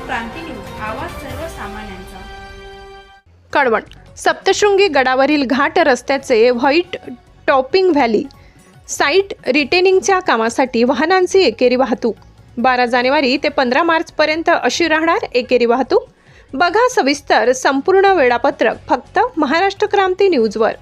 क्रांती news, आवाज सर्वसामान्यांचा। कळवण सप्तशृंगी गडावरील घाट रस्त्याचे व्हाईट टॉपिंग व्हॅली साईट रिटेनिंगच्या कामासाठी वाहनांची एकेरी वाहतूक 12 जानेवारी ते 15 मार्च पर्यंत अशी राहणार एकेरी वाहतूक। बघा सविस्तर संपूर्ण वेळापत्रक फक्त महाराष्ट्र क्रांती न्यूजवर।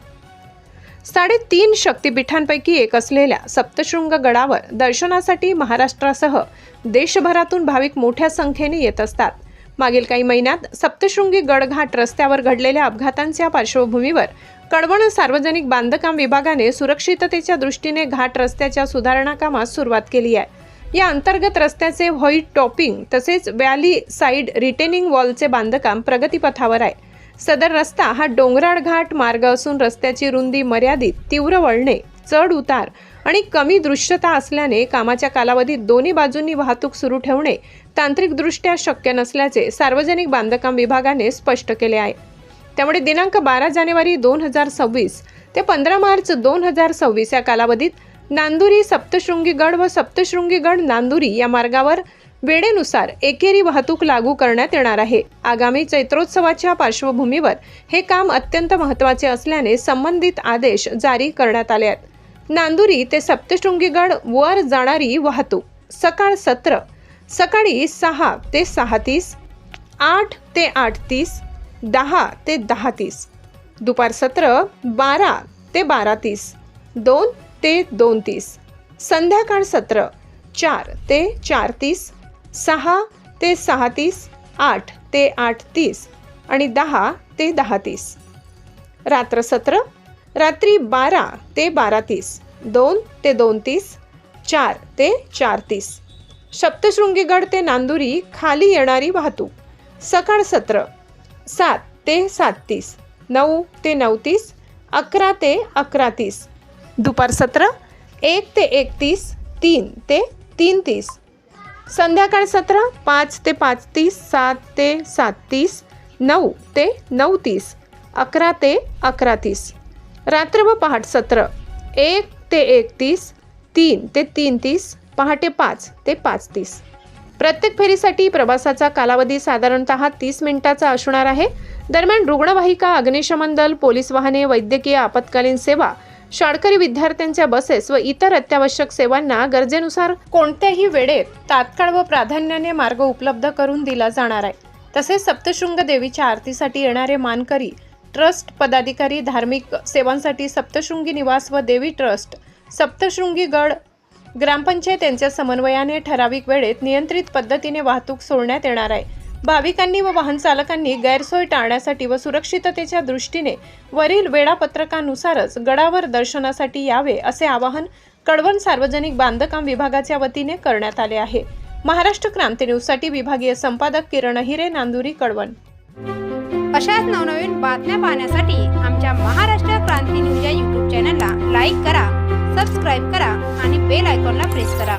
3.5 शक्तिपीठांपैकी एक असलेल्या सप्तशृंग गडावर दर्शनासाठी महाराष्ट्रासह देशभरातून भाविक मोठ्या संख्येने येत असतात। मागील काही महिन्यात सप्तशृंगी गडघाट रस्त्यावर घडलेल्या अपघातांच्या पार्श्वभूमीवर कळवण सार्वजनिक बांधकाम विभागाने सुरक्षिततेच्या दृष्टीने घाट रस्त्याच्या सुधारणा कामास सुरुवात केली आहे। या अंतर्गत रस्त्याचे व्हाईट टॉपिंग तसेच व्हॅली साइड रिटेनिंग वॉलचे बांधकाम प्रगतीपथावर आहे। सदर रस्ता हा डोंगराळ घाट मार्ग असून रस्त्याची रुंदी मर्यादित, तीव्र वळणे, चढ उतार आणि कमी दृश्यता असल्याने कामाच्या कालावधीत दोन्ही बाजूंनी वाहतूक सुरू ठेवणे तांत्रिकदृष्ट्या शक्य नसल्याचे सार्वजनिक बांधकाम विभागाने स्पष्ट केले आहे। त्यामुळे दिनांक 12 जानेवारी 2026 ते 15 मार्च 2026 या कालावधीत नांदुरी सप्तशृंगीगड व सप्तशृंगीगड नांदुरी या मार्गावर वेळेनुसार एकेरी वाहतूक लागू करण्यात येणार आहे। आगामी चैत्रोत्सवाच्या पार्श्वभूमीवर हे काम अत्यंत महत्त्वाचे असल्याने संबंधित आदेश जारी करण्यात आले आहेत। नांदुरी ते सप्तशृंगीगड वर जाणारी वाहतूक सकाळ सत्र सकाळी 6 ते 6:30, 8 ते 8:30, 10 ते 10:30, दुपार सत्र 12 ते 12:30, 2 ते 2:30, संध्याकाळ सत्र 4 ते 4:30, 6 ते 6:30, 8 ते 8:30 आणि 10 ते 10:30, रात्र सत्र रात्री 12 ते 12:30, 2 ते 2:30, 4 ते 4:30, सप्तशृंगीगड ते नांदुरी खाली येणारी वाहतूक सकाळ सत्र 7 ते 7:30, 9 ते 9:30, 11 ते 11:30, दुपार सत्र 1 ते 1:30, 3 ते 3:30, संध्याकाळ सत्र 5 ते 5:30, 7 ते 7:30, 9 ते 9:30, 11 ते 11:30, रात्र व पहाट सत्र 1 ते 1:30, 3 ते 3:30, पहाटे 5 ते 5:30। प्रत्येक फेरीसाठी प्रवासाचा कालावधी साधारणतः 30 मिनिटाचा असणार आहे। दरम्यान रुग्णवाहिका, अग्निशमन दल, पोलीस वाहने, वैद्यकीय आपत्कालीन सेवा, शाळकरी विद्यार्थ्यांच्या बसेस व इतर अत्यावश्यक सेवांना गरजेनुसार कोणत्याही वेळेत तात्काळ व प्राधान्याने मार्ग उपलब्ध करून दिला जाणार आहे। तसेच सप्तशृंग देवीच्या आरतीसाठी येणारे मानकरी, ट्रस्ट पदाधिकारी, धार्मिक सेवांसाठी सप्तशृंगी निवास व देवी ट्रस्ट, सप्तशृंगी गड ग्रामपंचायत यांच्या समन्वयाने ठराविक वेळेत नियंत्रित पद्धतीने वाहतूक सोडण्यात येणार आहे। भाविकांनी व वाहन चालकांनी गैरसोय टाळण्यासाठी व सुरक्षिततेच्या दृष्टीने वरील वेळापत्रकानुसारच गडावर दर्शनासाठी यावे असे आवाहन कळवण सार्वजनिक बांधकाम विभागाच्या वतीने करण्यात आले आहे। महाराष्ट्र क्रांती न्यूजसाठी विभागीय संपादक किरण हिरे, नांदुरी, कळवण। अशाच नवनवीन बातम्या पाहण्यासाठी आमच्या महाराष्ट्र क्रांती न्यूज या YouTube चॅनलला लाईक करा, सबस्क्राईब करा आणि बेल आयकॉनला प्रेस करा।